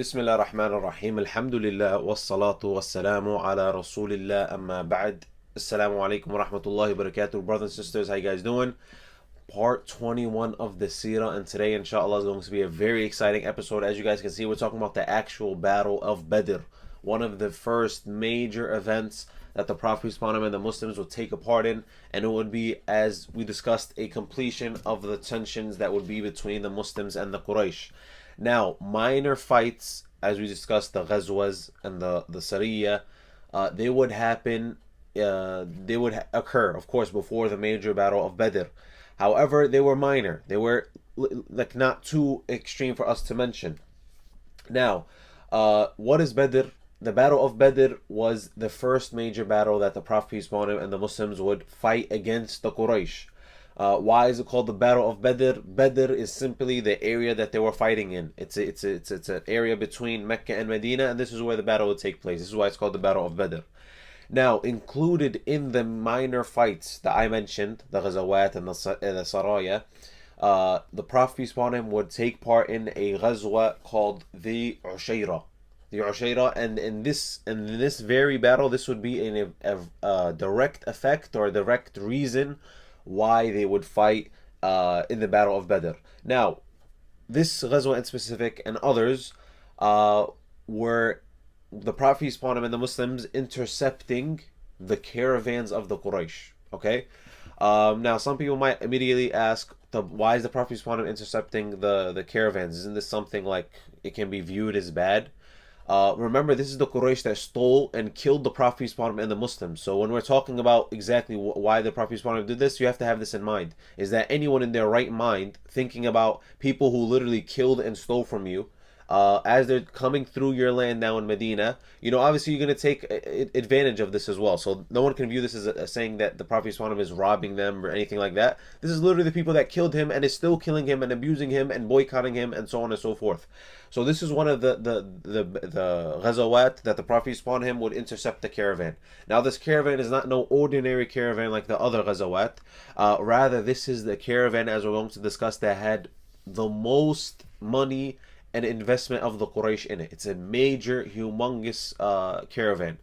Bismillah ar-Rahman ar-Rahim. Alhamdoulillah wassalatu wassalamu ala Rasulillah amma ba'd. Assalamu alaikum wa rahmatullahi wa barakatuh. Brothers and sisters, how you guys doing? Part 21 of the Seerah, and today inshallah is going to be a very exciting episode. As you guys can see, we're talking about the actual battle of Badr, one of the first major events that the Prophet and the Muslims would take a part in, and it would be, as we discussed, a completion of the tensions that would be between the Muslims and the Quraysh. Now, minor fights, as we discussed, the Ghazwas and the Sariyah, they would happen, they would occur, of course, before the major battle of Badr. However, they were minor. They were like not too extreme for us to mention. Now, what is Badr? The Battle of Badr was the first major battle that the Prophet peace upon him and the Muslims would fight against the Quraysh. Why is it called the Battle of Badr? Badr is simply the area that they were fighting in. It's an area between Mecca and Medina, and this is where the battle would take place. This is why it's called the Battle of Badr. Now, included in the minor fights that I mentioned, the Ghazawat and the Saraya, the Prophet peace upon him would take part in a Ghazwa called the Ushayrah. The Ushayrah, and in this very battle, this would be a direct effect or a direct reason why they would fight in the Battle of Badr. Now, this Ghazwa in specific and others were the Prophet peace upon him and the Muslims intercepting the caravans of the Quraysh. Okay, now some people might immediately ask, why is the Prophet peace upon him intercepting the caravans? Isn't this something like it can be viewed as bad? Remember, this is the Quraysh that stole and killed the Prophet peace upon him and the Muslims. So when we're talking about exactly why the Prophet peace upon him did this, you have to have this in mind. Is that anyone in their right mind thinking about people who literally killed and stole from you, as they're coming through your land now in Medina, obviously you're going to take advantage of this as well. So no one can view this as saying that the Prophet is robbing them or anything like that. This is literally the people that killed him and is still killing him and abusing him and boycotting him and so on and so forth. So this is one of the ghazawat that the Prophet would intercept the caravan. Now this caravan is not no ordinary caravan like the other ghazawat. Rather, this is the caravan, as we're going to discuss, that had the most money and investment of the Quraysh in it. It's a major, humongous caravan.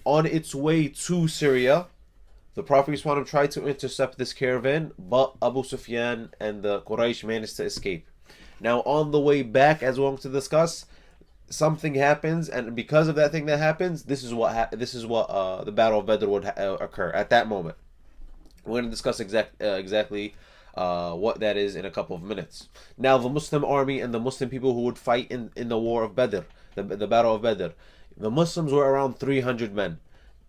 On its way to Syria, the Prophet tried to intercept this caravan, but Abu Sufyan and the Quraysh managed to escape. Now, on the way back, as we're going to discuss, something happens, and because of that thing that happens, this is what the Battle of Badr would occur at that moment. We're going to discuss exactly what that is in a couple of minutes. Now, the Muslim army and the Muslim people who would fight in the war of Badr, the Battle of Badr, the Muslims were around 300 men,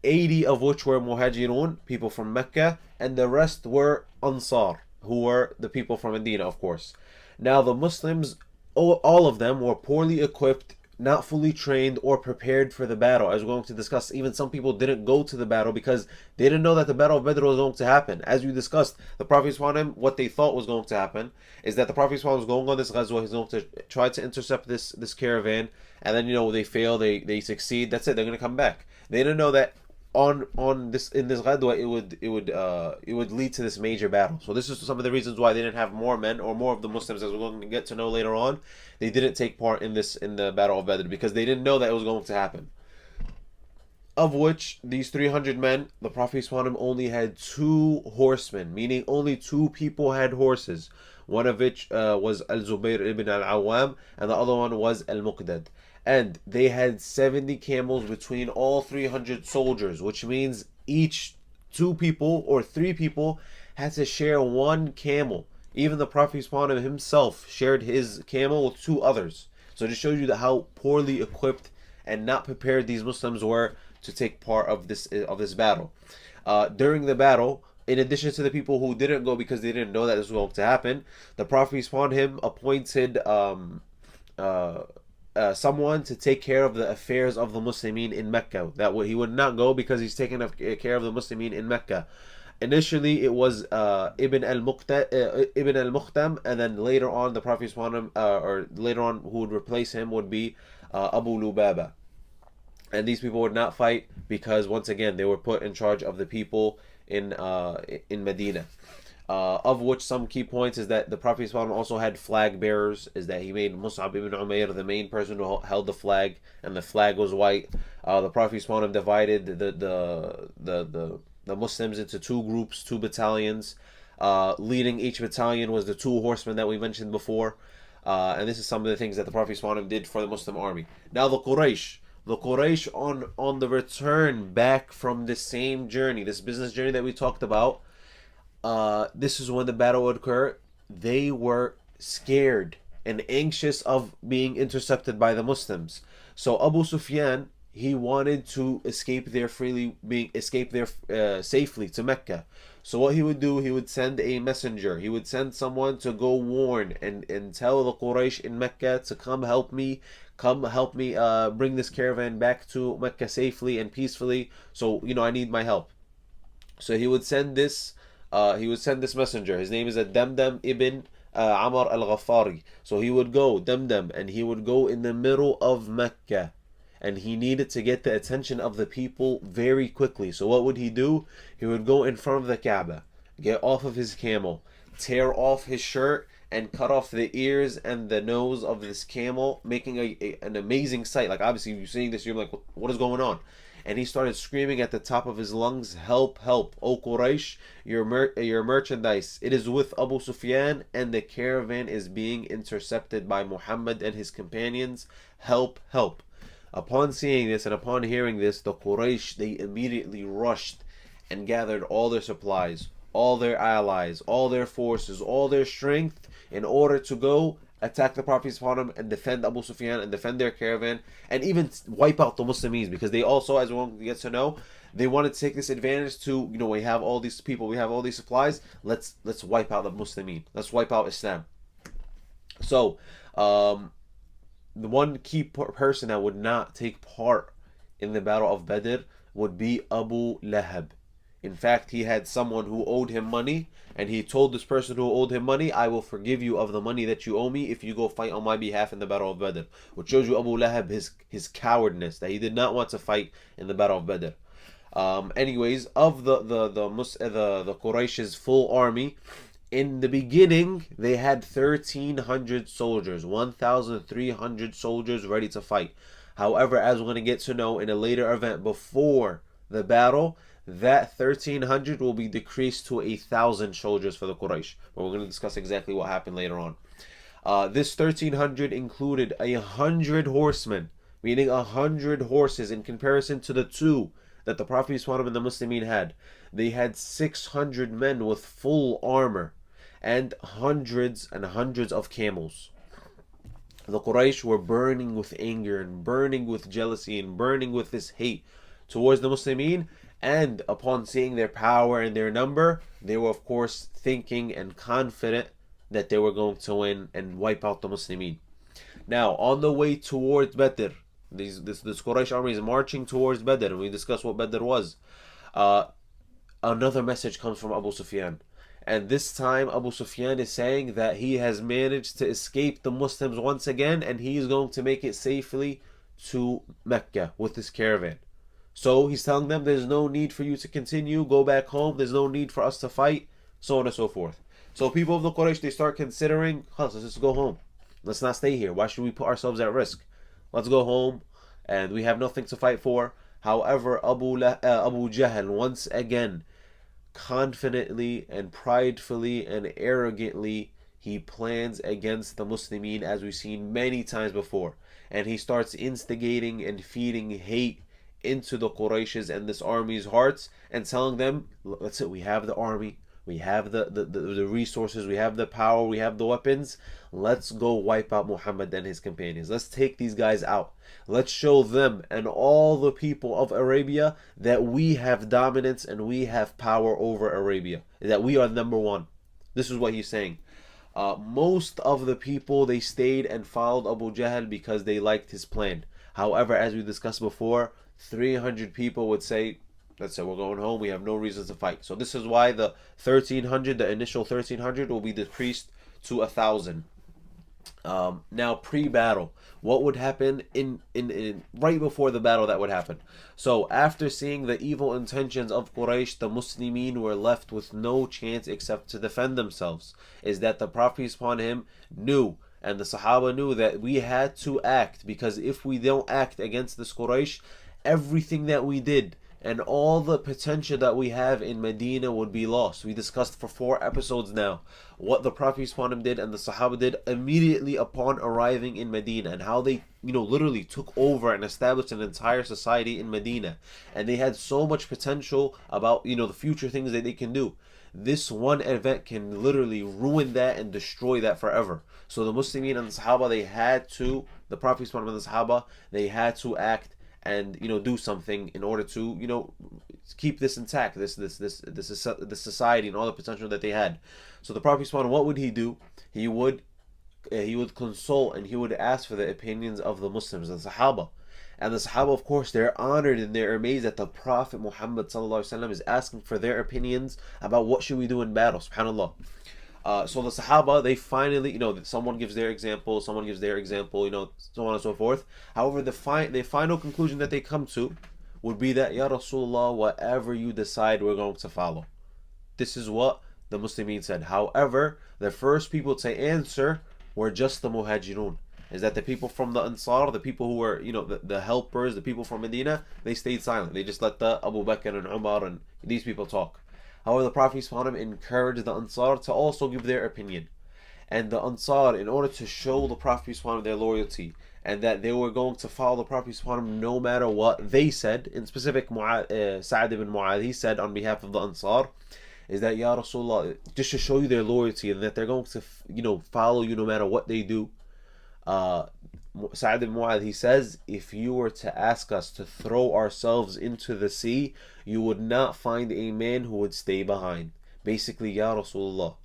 80 of which were Muhajirun, people from Mecca, and the rest were Ansar, who were the people from Medina, of course. Now, the Muslims, all of them, were poorly equipped, not fully trained or prepared for the battle. As we're going to discuss, even some people didn't go to the battle because they didn't know that the Battle of Badr was going to happen. As we discussed, the Prophet, what they thought was going to happen is that the Prophet was going on this ghazwa, he's going to try to intercept this caravan, and then they fail, they succeed, that's it, they're going to come back. They didn't know that in this ghadwa it would lead to this major battle. So this is some of the reasons why they didn't have more men or more of the Muslims, as we're going to get to know later on. They didn't take part in the Battle of Badr because they didn't know that it was going to happen. Of which, these 300 men, the Prophet only had 2 horsemen, meaning only 2 people had horses. One of which was Al-Zubayr ibn al-Awwam, and the other one was Al-Muqdad. And they had 70 camels between all 300 soldiers, which means each 2 people or 3 people had to share 1 camel. Even the Prophet himself shared his camel with 2 others. So it just shows you how poorly equipped and not prepared these Muslims were to take part of this battle. During the battle, in addition to the people who didn't go because they didn't know that this was going to happen, the Prophet appointed someone to take care of the affairs of the Muslimin in Mecca. That he would not go because he's taking care of the Muslimin in Mecca. Initially, it was Ibn al-Muqtam, and then later on, the Prophet or later on, who would replace him would be Abu Lubaba. And these people would not fight because, once again, they were put in charge of the people in Medina. Of which some key points is that the Prophet also had flag bearers, is that he made Mus'ab ibn Umair the main person who held the flag, and the flag was white. The Prophet divided the Muslims into two groups, two battalions. Leading each battalion was the two horsemen that we mentioned before. And this is some of the things that the Prophet did for the Muslim army. Now the Quraysh on the return back from this same journey, this business journey that we talked about, this is when the battle would occur. They were scared and anxious of being intercepted by the Muslims. So Abu Sufyan, he wanted to escape there safely to Mecca. So what he would do, he would send a messenger. He would send someone to go warn and tell the Quraysh in Mecca to come help me bring this caravan back to Mecca safely and peacefully. So I need my help. So he would send this messenger. His name is Damdam ibn Amr al-Ghaffari. So he would go, Damdam, and he would go in the middle of Mecca. And he needed to get the attention of the people very quickly. So what would he do? He would go in front of the Kaaba, get off of his camel, tear off his shirt, and cut off the ears and the nose of this camel, making an amazing sight. Like, obviously, you're seeing this, you're like, what is going on? And he started screaming at the top of his lungs, help, help, O Quraysh, your merchandise, it is with Abu Sufyan, and the caravan is being intercepted by Muhammad and his companions. Help, help. Upon seeing this and upon hearing this, the Quraysh, they immediately rushed and gathered all their supplies, all their allies, all their forces, all their strength in order to go attack the Prophet and defend Abu Sufyan and defend their caravan and even wipe out the Muslims, because they also, as one gets to know, they wanted to take this advantage to, we have all these people, we have all these supplies, let's wipe out the Muslimin, let's wipe out Islam. So, the one key person that would not take part in the Battle of Badr would be Abu Lahab. In fact, he had someone who owed him money, and he told this person who owed him money, I will forgive you of the money that you owe me if you go fight on my behalf in the Battle of Badr. Which shows you Abu Lahab, his cowardness, that he did not want to fight in the Battle of Badr. Anyways, of the Quraysh's full army, in the beginning, they had 1,300 soldiers, 1,300 soldiers ready to fight. However, as we're going to get to know in a later event before the battle, that 1,300 will be decreased to 1,000 soldiers for the Quraysh. But we're going to discuss exactly what happened later on. This 1,300 included 100 horsemen, meaning 100 horses in comparison to the two that the Prophet and the Muslimin had. They had 600 men with full armor and hundreds and hundreds of camels. The Quraysh were burning with anger and burning with jealousy and burning with this hate towards the Muslimin, and upon seeing their power and their number, they were of course thinking and confident that they were going to win and wipe out the Muslimin. Now, on the way towards Badr, this Quraysh army is marching towards Badr, and we discussed what Badr was. Another message comes from Abu Sufyan. And this time Abu Sufyan is saying that he has managed to escape the Muslims once again, and he is going to make it safely to Mecca with his caravan. So he's telling them there's no need for you to continue, go back home, there's no need for us to fight, so on and so forth. So people of the Quraysh, they start considering, let's just go home. Let's not stay here. Why should we put ourselves at risk? Let's go home, and we have nothing to fight for. However, Abu Jahl once again, confidently and pridefully and arrogantly, he plans against the Muslimin, as we've seen many times before, and he starts instigating and feeding hate into the Quraysh's and this army's hearts, and telling them, that's it, we have the army, we have the resources, we have the power, we have the weapons, let's go wipe out Muhammad and his companions. Let's take these guys out. Let's show them and all the people of Arabia that we have dominance and we have power over Arabia, that we are number one. This is what he's saying. Most of the people, they stayed and followed Abu Jahl because they liked his plan. However, as we discussed before, 300 people would say, let's say we're going home, we have no reason to fight. So this is why the 1,300, the initial 1,300 will be decreased to 1,000. Now, pre-battle, what would happen in right before the battle that would happen? So after seeing the evil intentions of Quraysh, the Muslimin were left with no chance except to defend themselves. Is that the Prophet peace upon him knew, and the Sahaba knew, that we had to act, because if we don't act against this Quraysh, everything that we did and all the potential that we have in Medina would be lost. We discussed for 4 episodes now what the Prophet did and the Sahaba did immediately upon arriving in Medina, and how they, literally took over and established an entire society in Medina. And they had so much potential about, the future things that they can do. This one event can literally ruin that and destroy that forever. So the Muslimin and the Sahaba, the Prophet and the Sahaba, they had to act and do something in order to keep this intact, this society and all the potential that they had. So the Prophet, what would he do? He would consult, and he would ask for the opinions of the Muslims, the Sahaba. And the Sahaba, of course, they're honored and they're amazed that the Prophet Muhammad ﷺ is asking for their opinions about what should we do in battle. Subhanallah. So the Sahaba, they finally, someone gives their example, so on and so forth. However, the final conclusion that they come to would be that, Ya Rasulullah, whatever you decide, we're going to follow. This is what the Muslimin said. However, the first people to answer were just the Muhajirun. Is that the people from the Ansar, the people who were, the helpers, the people from Medina, they stayed silent. They just let the Abu Bakr and Umar and these people talk. However, the Prophet encouraged the Ansar to also give their opinion. And the Ansar, in order to show the Prophet their loyalty, and that they were going to follow the Prophet no matter what they said, in specific Sa'ad ibn Mu'adh, he said on behalf of the Ansar, is that, Ya Rasulullah, just to show you their loyalty and that they're going to follow you no matter what they do. Sa'ad ibn Mu'adh, he says, if you were to ask us to throw ourselves into the sea, you would not find a man who would stay behind. Basically, Ya Rasulullah,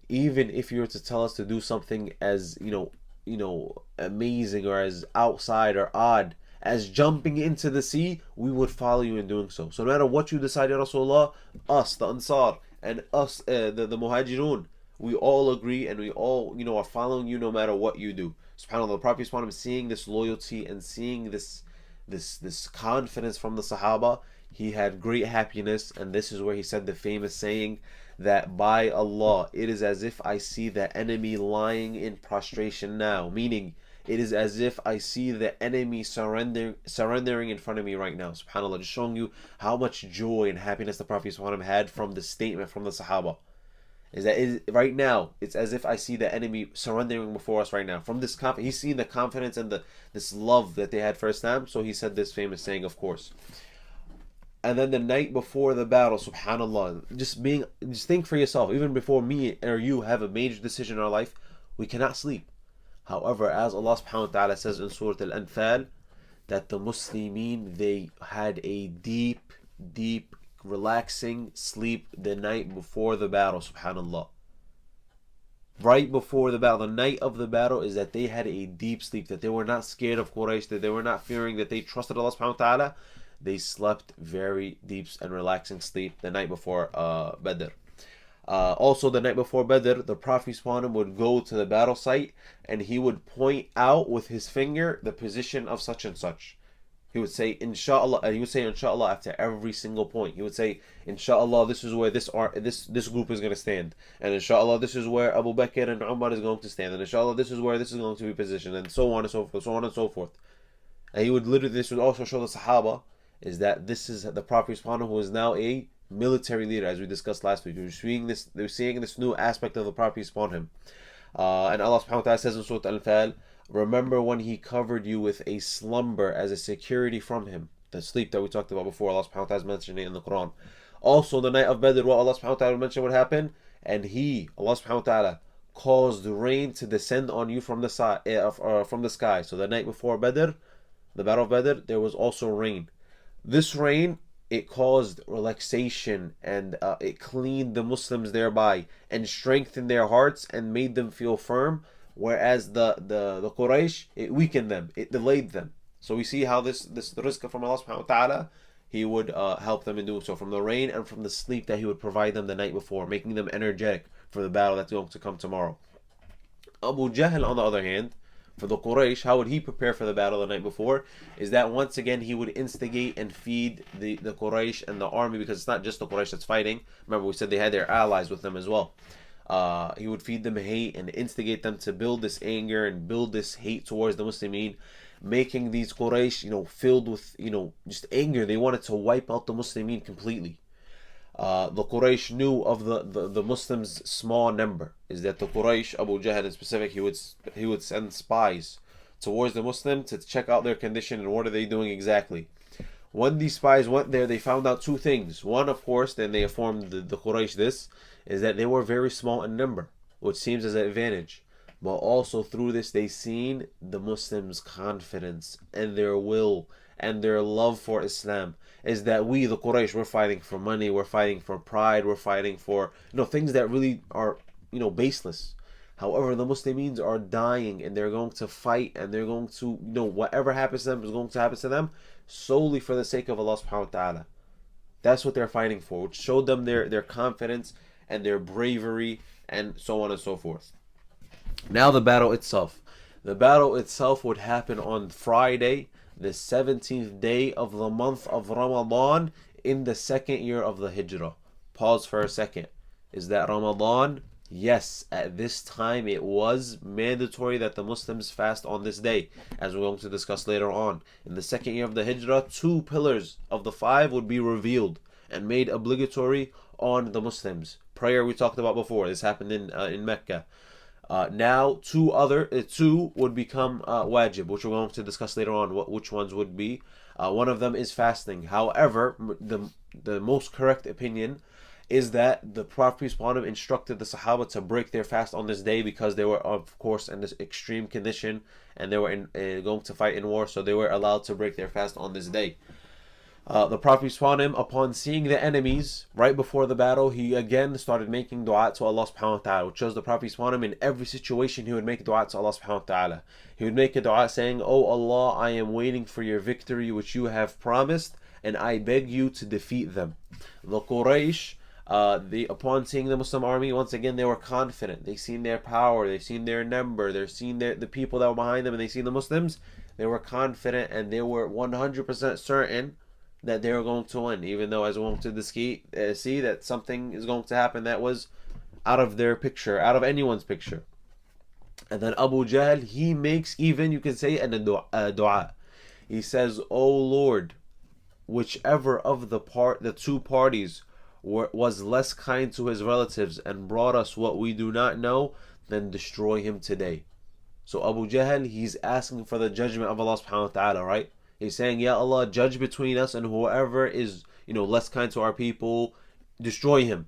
even if you were to tell us to do something as amazing or as outside or odd as jumping into the sea, we would follow you in doing so. So no matter what you decide, Ya Rasulullah, us, the Ansar, and us, the Muhajirun, we all agree and we all are following you no matter what you do. SubhanAllah, the Prophet seeing this loyalty and seeing this confidence from the Sahaba, he had great happiness. And this is where he said the famous saying that, by Allah, it is as if I see the enemy lying in prostration now, meaning it is as if I see the enemy surrendering in front of me right now. SubhanAllah, just showing you how much joy and happiness the Prophet had from the statement from the Sahaba. Is that right now, it's as if I see the enemy surrendering before us right now. From this he's seen the confidence and this love that they had for Islam. So he said this famous saying, of course. And then the night before the battle, subhanallah, just think for yourself, even before me or you have a major decision in our life, we cannot sleep. However, as Allah subhanahu wa ta'ala says in Surah Al-Anfal, that the Muslimin, they had a deep relaxing sleep the night before the battle, subhanallah. Right before the battle, the night of the battle, is that they had a deep sleep, that they were not scared of Quraysh, that they were not fearing, that they trusted Allah subhanahu wa ta'ala. They slept very deep and relaxing sleep the night before Badr. Also, the night before Badr, the Prophet would go to the battle site and he would point out with his finger the position of such and such. He would say, Inshallah, and he would say, Inshallah, after every single point. He would say, Inshallah, this is where this group is going to stand. And Inshallah, this is where Abu Bakr and Umar is going to stand. And Inshallah, this is where this is going to be positioned. And so on and so forth, so on and so forth. And he would this would also show the Sahaba, is that this is the Prophet who is now a military leader, as we discussed last week. They're seeing this new aspect of the Prophet upon him. And Allah subhanahu wa ta'ala says in Surah Al-Anfal, remember when he covered you with a slumber as a security from him. The sleep that we talked about before, Allah subhanahu wa ta'ala is mentioning in the Quran. Also, the night of Badr, what Allah subhanahu wa ta'ala mentioned what happened, and Allah subhanahu wa ta'ala, caused rain to descend on you from the sky. So the night before Badr, the battle of Badr, there was also rain. This rain, it caused relaxation and it cleaned the Muslims thereby and strengthened their hearts and made them feel firm. Whereas the Quraysh, it weakened them, it delayed them. So we see how this rizq from Allah subhanahu wa ta'ala, he would help them in doing so, from the rain and from the sleep that he would provide them the night before, making them energetic for the battle that's going to come tomorrow. Abu Jahl, on the other hand, for the Quraysh, how would he prepare for the battle the night before? Is that once again he would instigate and feed the Quraysh and the army, because it's not just the Quraysh that's fighting. Remember, we said they had their allies with them as well. He would feed them hate and instigate them to build this anger and build this hate towards the Muslimin, making these Quraysh, filled with, just anger. They wanted to wipe out the Muslimin completely. The Quraysh knew of the Muslims' small number. Is that the Quraysh, Abu Jahl in specific, he would send spies towards the Muslim to check out their condition and what are they doing exactly. When these spies went there, they found out two things. One, of course, then they informed the Quraysh this, is that they were very small in number, which seems as an advantage. But also through this, they seen the Muslims' confidence and their will and their love for Islam. Is that we, the Quraysh, we're fighting for money, we're fighting for pride, we're fighting for things that really are baseless. However, the Muslims are dying and they're going to fight and they're going to whatever happens to them is going to happen to them solely for the sake of Allah subhanahu wa ta'ala. That's what they're fighting for, which showed them their confidence and their bravery and so on and so forth. Now the battle itself. The battle itself would happen on Friday, the 17th day of the month of Ramadan in the second year of the Hijrah. Pause for a second. Is that Ramadan? Yes, at this time it was mandatory that the Muslims fast on this day, as we're going to discuss later on. In the second year of the Hijrah, 2 pillars of the 5 would be revealed and made obligatory on the Muslims. Prayer we talked about before. This happened in Mecca. Now two would become wajib, which we're going to discuss later on which ones would be. One of them is fasting. However, the most correct opinion is that the Prophet peace upon him instructed the Sahaba to break their fast on this day because they were, of course, in this extreme condition and they were going to fight in war, so they were allowed to break their fast on this day. The Prophet peace upon him, upon seeing the enemies right before the battle, he again started making dua to Allah subhanahu wa ta'ala, which shows the Prophet peace upon him in every situation he would make dua to Allah subhanahu wa ta'ala. He would make a dua saying, "Oh Allah, I am waiting for your victory which you have promised, and I beg you to defeat them." The Quraysh, upon seeing the Muslim army, once again they were confident. They seen their power, they seen their number, they seen the people that were behind them, and they seen the Muslims. They were confident and they were 100% certain that they were going to win, even though as we're going to see that something is going to happen that was out of their picture, out of anyone's picture. And then Abu Jahl, he makes even, you can say, a dua. He says, "Oh Lord, whichever of the two parties was less kind to his relatives and brought us what we do not know, then destroy him today." So Abu Jahl, he's asking for the judgment of Allah subhanahu wa ta'ala, right? He's saying, "Ya Allah, judge between us and whoever is, less kind to our people, destroy him."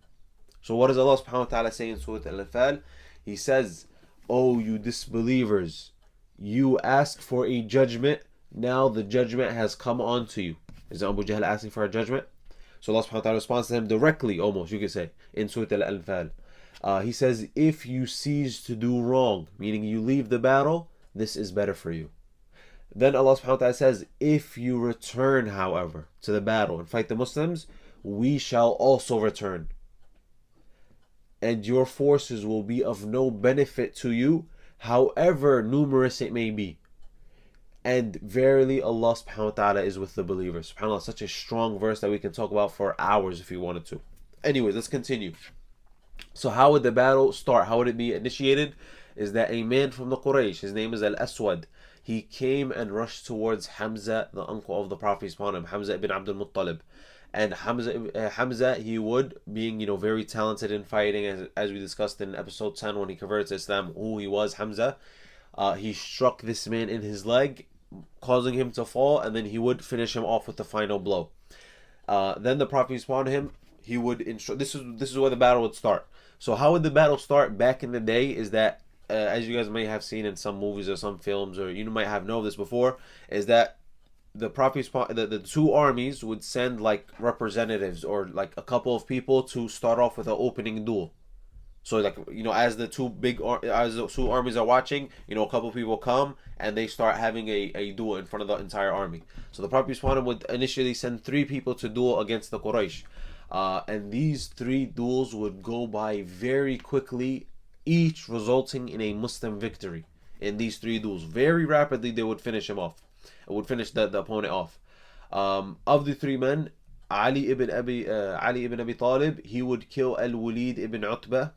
So what does Allah subhanahu wa ta'ala say in Surah Al-Anfal? He says, "Oh, you disbelievers, you ask for a judgment, now the judgment has come on to you." Is Abu Jahl asking for a judgment? So Allah subhanahu wa ta'ala responds to him directly, almost, you could say, in Surah Al-Anfal. He says, "If you cease to do wrong," meaning you leave the battle, "this is better for you." Then Allah subhanahu wa ta'ala says, "If you return, however, to the battle and fight the Muslims, we shall also return. And your forces will be of no benefit to you, however numerous it may be. And verily Allah subhanahu wa ta'ala is with the believers." SubhanAllah, such a strong verse that we can talk about for hours if we wanted to. Anyways, let's continue. So how would the battle start? How would it be initiated? Is that a man from the Quraysh, his name is Al-Aswad, he came and rushed towards Hamza, the uncle of the Prophet upon him, Hamza ibn Abdul Muttalib. And Hamza, he would, being very talented in fighting, as we discussed in episode 10 when he converted to Islam, who he was, Hamza, he struck this man in his leg, causing him to fall, and then he would finish him off with the final blow. Then the Prophet upon him, he would instruct. This is where the battle would start. So how would the battle start back in the day? Is that as you guys may have seen in some movies or some films, or you might have known this before, is that the Prophet, the two armies would send like representatives or like a couple of people to start off with an opening duel. So like as the two armies are watching, a couple of people come and they start having a duel in front of the entire army. So the Prophet would initially send 3 people to duel against the Quraysh, and these 3 duels would go by very quickly, each resulting in a Muslim victory in these 3 duels. Very rapidly they would finish him off. It would finish the opponent off. Of the 3 men, Ali ibn Abi Talib, he would kill Al-Walid ibn Utbah.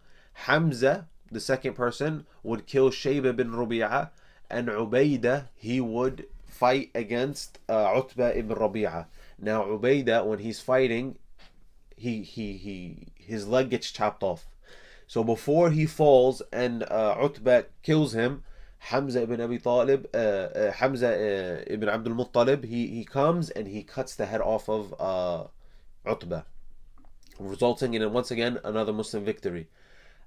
Hamza, the second person, would kill Shayba ibn Rabi'ah, and Ubaidah, he would fight against Utbah ibn Rabi'ah. Now Ubaidah, when he's fighting, his leg gets chopped off. So before he falls and Utbah kills him, Hamza ibn Abi Talib, Hamza ibn Abdul Muttalib, he comes and he cuts the head off of Utbah, resulting in once again another Muslim victory.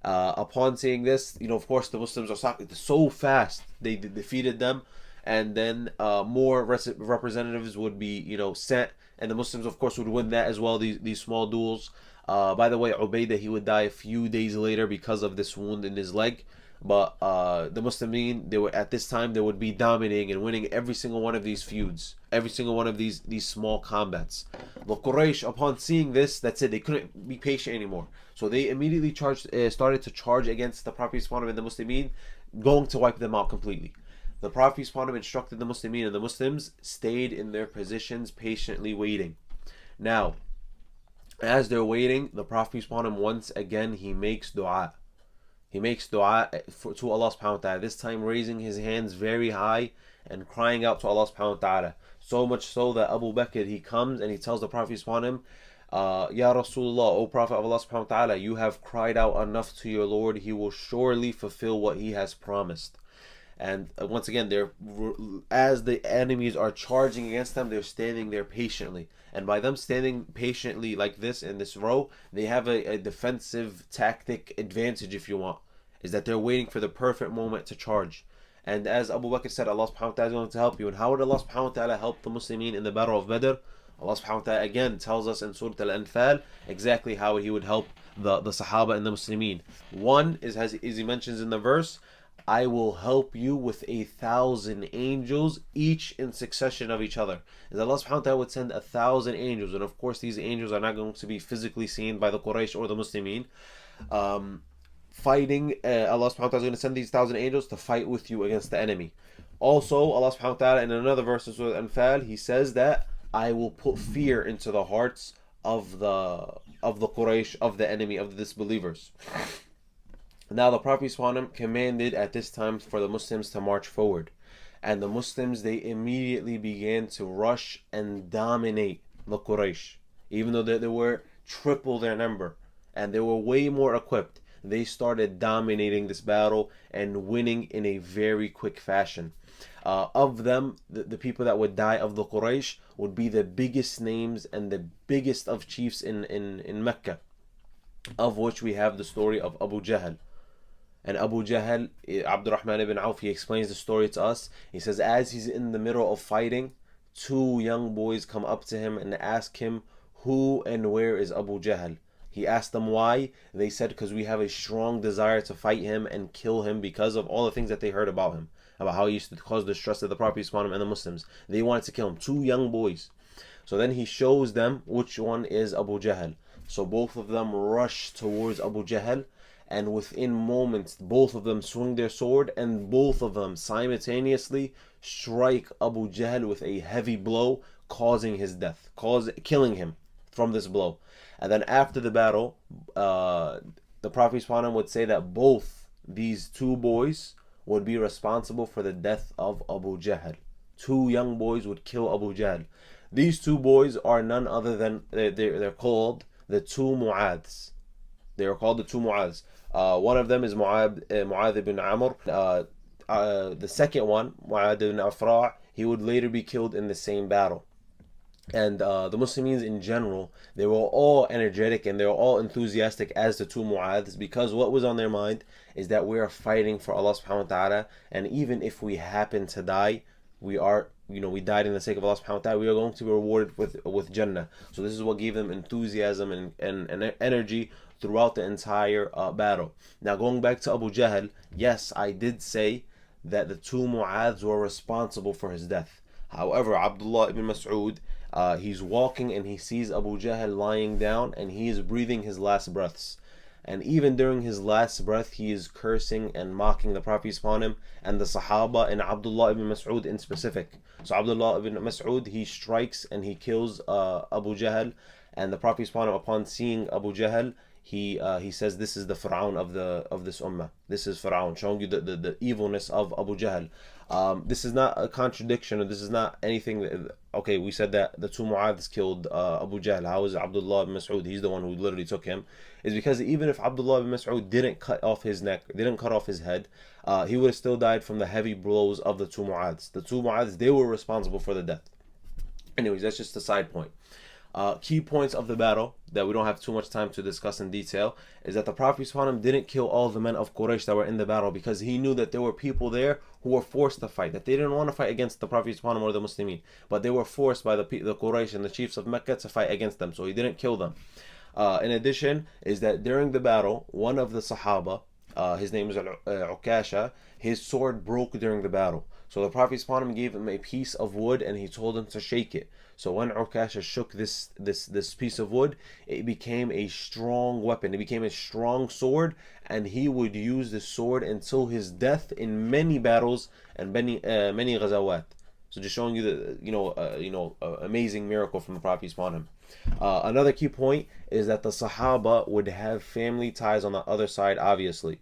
Upon seeing this, of course the Muslims are so fast, they defeated them, and then more representatives would be sent, and the Muslims of course would win that as well, these small duels. By the way, Ubaidah, he would die a few days later because of this wound in his leg. But the Muslimin, at this time they would be dominating and winning every single one of these feuds, every single one of these small combats. The Quraysh, upon seeing this, that's it, they couldn't be patient anymore. So they immediately started to charge against the Prophet and the Muslimin, going to wipe them out completely. The Prophet instructed the Muslimin, and the Muslims stayed in their positions patiently waiting. Now, as they're waiting, the Prophet once again, he makes dua. He makes dua to Allah subhanahu wa ta'ala, this time raising his hands very high and crying out to Allah subhanahu wa ta'ala. So much so that Abu Bakr, he comes and he tells the Prophet upon him, Ya Rasulullah, O Prophet of Allah subhanahu wa ta'ala, you have cried out enough to your Lord, he will surely fulfill what he has promised. And once again, as the enemies are charging against them, they're standing there patiently. And by them standing patiently like this in this row, they have a defensive tactic advantage, if you want, is that they're waiting for the perfect moment to charge. And as Abu Bakr said, Allah subhanahu wa ta'ala is going to help you. And how would Allah subhanahu wa ta'ala help the Muslimin in the Battle of Badr? Allah subhanahu wa ta'ala again tells us in Surah Al-Anfal exactly how he would help the Sahaba and the Muslimin. One is, as he mentions in the verse, I will help you with 1,000 angels, each in succession of each other. As Allah subhanahu wa ta'ala would send 1,000 angels, and of course these angels are not going to be physically seen by the Quraysh or the Muslimin. Fighting, Allah subhanahu wa ta'ala is going to send these 1,000 angels to fight with you against the enemy. Also, Allah subhanahu wa ta'ala in another verse of Surah Al-Anfal, he says that I will put fear into the hearts of the Quraysh, of the enemy, of the disbelievers. Now the Prophet ﷺ commanded at this time for the Muslims to march forward, and the Muslims, they immediately began to rush and dominate the Quraysh. Even though they were triple their number and they were way more equipped, they started dominating this battle and winning in a very quick fashion. Of them, the people that would die of the Quraysh would be the biggest names and the biggest of chiefs in Mecca, of which we have the story of Abu Jahl. And Abu Jahl, Abdurrahman ibn Auf, he explains the story to us. He says, as he's in the middle of fighting, 2 young boys come up to him and ask him, who and where is Abu Jahl? He asked them why. They said, because we have a strong desire to fight him and kill him because of all the things that they heard about him, about how he used to cause distress to the Prophet and the Muslims. They wanted to kill him, 2 young boys. So then he shows them which one is Abu Jahl. So both of them rush towards Abu Jahl, and within moments both of them swing their sword and both of them simultaneously strike Abu Jahl with a heavy blow, causing his death, killing him from this blow. And then after the battle, the Prophet would say that both these 2 boys would be responsible for the death of Abu Jahl. 2 young boys would kill Abu Jahl. These 2 boys are none other than, they're called the 2 Mu'adhs. They are called the 2 Mu'adhs. One of them is Mu'adh ibn Amr. The second one, Mu'adh ibn Afra', he would later be killed in the same battle. And the Muslims in general, they were all energetic and they were all enthusiastic as the 2 Mu'adhs, because what was on their mind is that we are fighting for Allah subhanahu wa ta'ala, and even if we happen to die, we died in the sake of Allah subhanahu wa ta'ala, we are going to be rewarded with Jannah. So this is what gave them enthusiasm and energy throughout the entire battle. Now going back to Abu Jahl, yes, I did say that the 2 Mu'adhs were responsible for his death. However, Abdullah ibn Mas'ud, he's walking and he sees Abu Jahl lying down and he is breathing his last breaths. And even during his last breath, he is cursing and mocking the Prophet peace upon him and the Sahaba, and Abdullah ibn Mas'ud in specific. So Abdullah ibn Mas'ud, he strikes and he kills Abu Jahl, and the Prophet peace upon him, upon seeing Abu Jahl, he says, this is the Fir'aun of this ummah. This is Fir'aun, showing you the evilness of Abu Jahl. This is not a contradiction, or this is not anything okay, we said that the two Mu'adhs killed Abu Jahl. How is Abdullah ibn Mas'ud? He's the one who literally took him. Is because even if Abdullah ibn Mas'ud didn't cut off his neck, didn't cut off his head, he would have still died from the heavy blows of the two Mu'adhs. The two Mu'adhs, they were responsible for the death. Anyways, that's just a side point. Key points of the battle that we don't have too much time to discuss in detail is that the Prophet didn't kill all the men of Quraysh that were in the battle, because he knew that there were people there who were forced to fight, that they didn't want to fight against the Prophet or the Muslimin, but they were forced by the Quraysh and the chiefs of Mecca to fight against them, so he didn't kill them. In addition, is that during the battle, one of the Sahaba, his name is Ukasha, his sword broke during the battle. So the Prophet gave him a piece of wood and he told him to shake it. So when Ukasha shook this piece of wood, it became a strong weapon. It became a strong sword, and he would use the sword until his death in many battles and many ghazawat. So just showing you the amazing miracle from the Prophet upon him. Another key point is that the Sahaba would have family ties on the other side, obviously,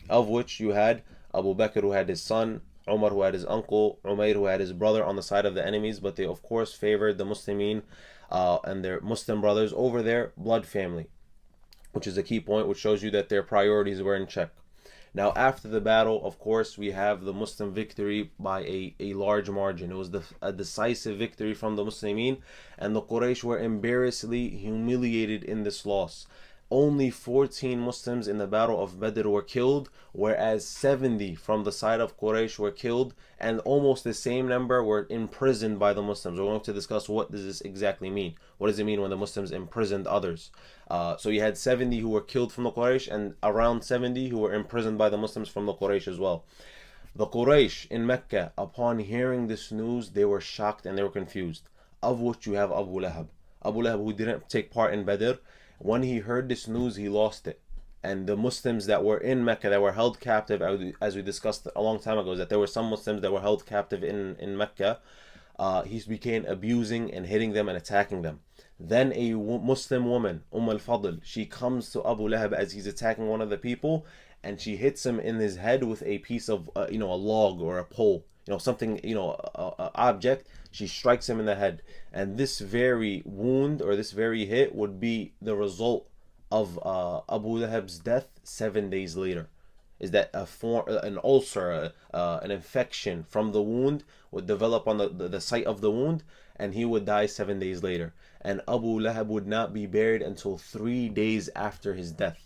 of which you had Abu Bakr, who had his son, Umar, who had his uncle, Umayr, who had his brother on the side of the enemies, but they of course favored the Muslimin and their Muslim brothers over their blood family, which is a key point, which shows you that their priorities were in check. Now, after the battle, of course, we have the Muslim victory by a large margin. It was a decisive victory from the Muslimin, and the Quraysh were embarrassingly humiliated in this loss. Only 14 Muslims in the Battle of Badr were killed, whereas 70 from the side of Quraysh were killed, and almost the same number were imprisoned by the Muslims. We're going to discuss what does this exactly mean. What does it mean when the Muslims imprisoned others? So you had 70 who were killed from the Quraysh, and around 70 who were imprisoned by the Muslims from the Quraysh as well. The Quraysh in Mecca, upon hearing this news, they were shocked and they were confused. Of which you have Abu Lahab. Abu Lahab, who didn't take part in Badr, when he heard this news, he lost it. And the Muslims that were in Mecca, that were held captive, as we discussed a long time ago, is that there were some Muslims that were held captive in Mecca. He began abusing and hitting them and attacking them. Then a Muslim woman, al-Fadl, she comes to Abu Lahab as he's attacking one of the people, and she hits him in his head with a piece of, a log or a pole, something, a object. She strikes him in the head, and this very wound or this very hit would be the result of Abu Lahab's death 7 days later. Is that an ulcer, an infection from the wound would develop on the site of the wound, and he would die 7 days later. And Abu Lahab would not be buried until 3 days after his death.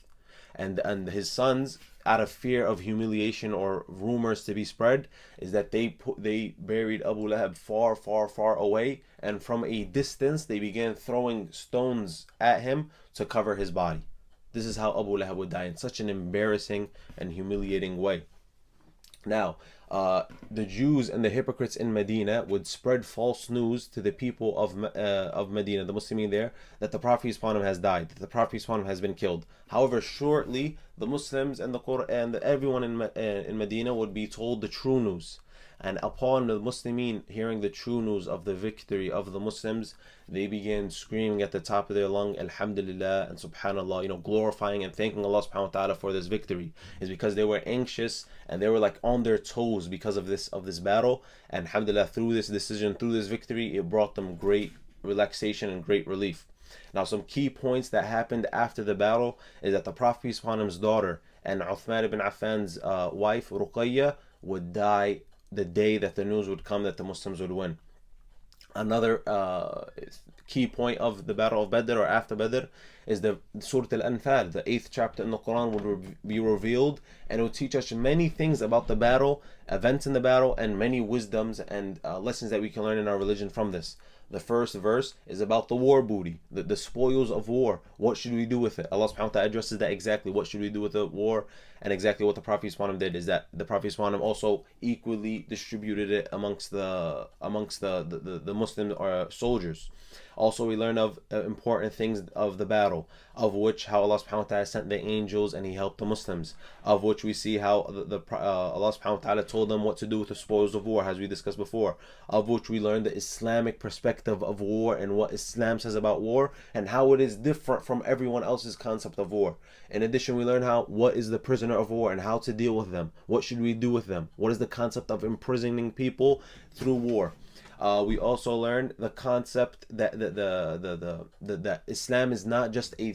And his sons, out of fear of humiliation or rumors to be spread, is that they buried Abu Lahab far, far, far away, and from a distance they began throwing stones at him to cover his body. This is how Abu Lahab would die, in such an embarrassing and humiliating way. Now, the Jews and the hypocrites in Medina would spread false news to the people of Medina, the Muslimin there, that the Prophet upon him has died, that the Prophet upon him has been killed. However, shortly the Muslims and the Quran and everyone in Medina would be told the true news. And upon the Muslimin hearing the true news of the victory of the Muslims, they began screaming at the top of their lung, Alhamdoilah and Subhanallah, glorifying and thanking Allah subhanahu wa ta'ala for this victory. Is because they were anxious and they were like on their toes because of this battle. And Alhamdulillah, through this decision, through this victory, it brought them great relaxation and great relief. Now, some key points that happened after the battle is that the Prophet peace upon him's daughter and Uthman ibn Affan's wife Ruqayya would die the day that the news would come that the Muslims would win. Another key point of the Battle of Badr or after Badr is the Surah Al-Anfal, the 8th chapter in the Quran would be revealed, and it would teach us many things about the battle, events in the battle, and many wisdoms and lessons that we can learn in our religion from this. The first verse is about the war booty, the spoils of war. What should we do with it? Allah subhanahu wa ta'ala addresses that exactly. What should we do with the war? And exactly what the Prophet did is that the Prophet also equally distributed it amongst the Muslim soldiers. Also, we learn of important things of the battle, of which how Allah subhanahu wa ta'ala sent the angels and He helped the Muslims, of which we see how Allah subhanahu wa ta'ala told them what to do with the spoils of war, as we discussed before, of which we learn the Islamic perspective of war and what Islam says about war and how it is different from everyone else's concept of war. In addition, we learn what is the prisoner of war and how to deal with them. What should we do with them? What is the concept of imprisoning people through war? We also learned the concept that that Islam is not just a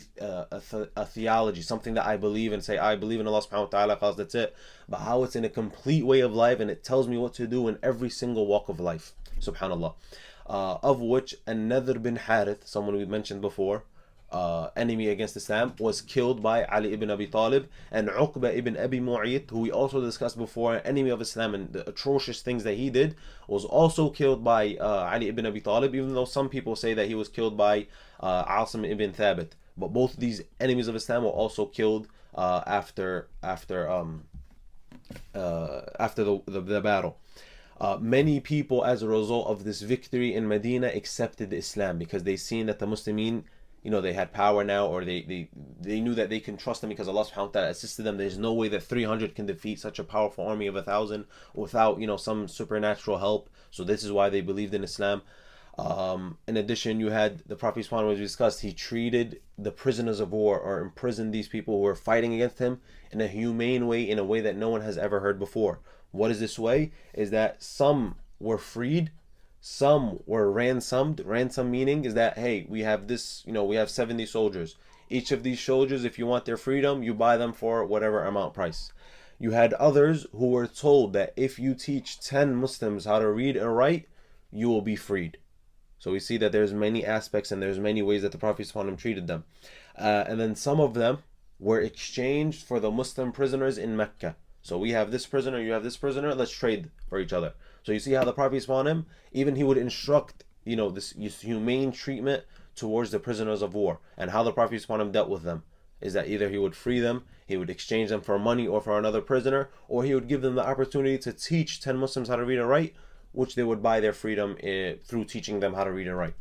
theology, something that I believe and say I believe in Allah subhanahu wa ta'ala, cause that's it, but how it's in a complete way of life and it tells me what to do in every single walk of life. Subhanallah. Of which An-Nadhr bin Harith, someone we mentioned before, enemy against Islam, was killed by Ali ibn Abi Talib, and Uqba ibn Abi Mu'ayt, who we also discussed before, enemy of Islam and the atrocious things that he did, was also killed by Ali ibn Abi Talib, even though some people say that he was killed by Asim ibn Thabit. But both of these enemies of Islam were also killed after the battle. Many people, as a result of this victory in Medina, accepted Islam because they seen that the Muslimin, they had power now, or they knew that they can trust them because Allah subhanahu wa ta'ala assisted them. There's no way that 300 can defeat such a powerful army of 1,000 without, some supernatural help. So this is why they believed in Islam. In addition, you had the Prophet, as we discussed, he treated the prisoners of war or imprisoned these people who were fighting against him in a humane way, in a way that no one has ever heard before. What is this way? Is that some were freed, some were ransomed. Ransom meaning is that, hey, we have this, we have 70 soldiers. Each of these soldiers, if you want their freedom, you buy them for whatever amount price. You had others who were told that if you teach 10 Muslims how to read and write, you will be freed. So we see that there's many aspects and there's many ways that the Prophet ﷺ treated them. And then some of them were exchanged for the Muslim prisoners in Mecca. So we have this prisoner, you have this prisoner, let's trade for each other. So you see how the Prophet ﷺ, even he would instruct, this humane treatment towards the prisoners of war, and how the Prophet ﷺ dealt with them is that either he would free them, he would exchange them for money or for another prisoner, or he would give them the opportunity to teach 10 Muslims how to read and write, which they would buy their freedom through teaching them how to read and write.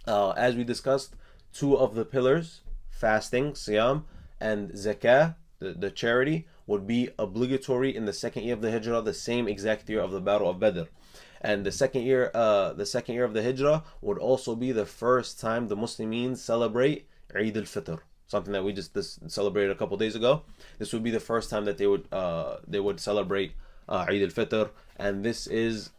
As we discussed, two of the pillars, fasting, siyam, and zakah, the charity, would be obligatory in the second year of the Hijrah, the same exact year of the Battle of Badr. And the second year of the Hijrah would also be the first time the Muslims celebrate Eid al-Fitr, something that we just celebrated a couple days ago. This would be the first time that they would celebrate Eid al-Fitr, and this is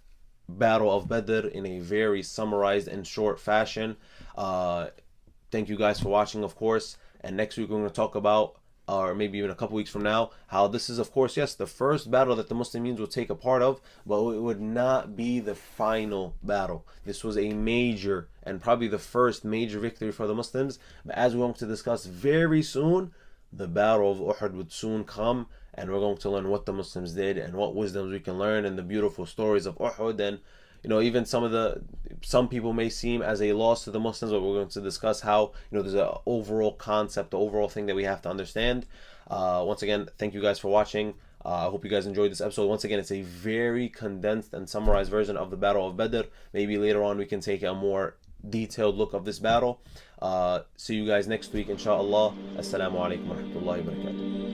Battle of Badr in a very summarized and short fashion. Thank you guys for watching, of course, and next week we're going to talk about, or maybe even a couple weeks from now, how this is, of course, yes, the first battle that the Muslims will take a part of, but it would not be the final battle. This was a major and probably the first major victory for the Muslims. But as we're going to discuss very soon, the Battle of Uhud would soon come, and we're going to learn what the Muslims did and what wisdoms we can learn and the beautiful stories of Uhud. And even some people may seem as a loss to the Muslims, but we're going to discuss how there's an overall concept, the overall thing that we have to understand. Once again, thank you guys for watching. I hope you guys enjoyed this episode. Once again, it's a very condensed and summarized version of the Battle of Badr. Maybe later on we can take a more detailed look of this battle. See you guys next week, inshallah. Assalamu alaikum wa rahmatullahi wa barakatuh.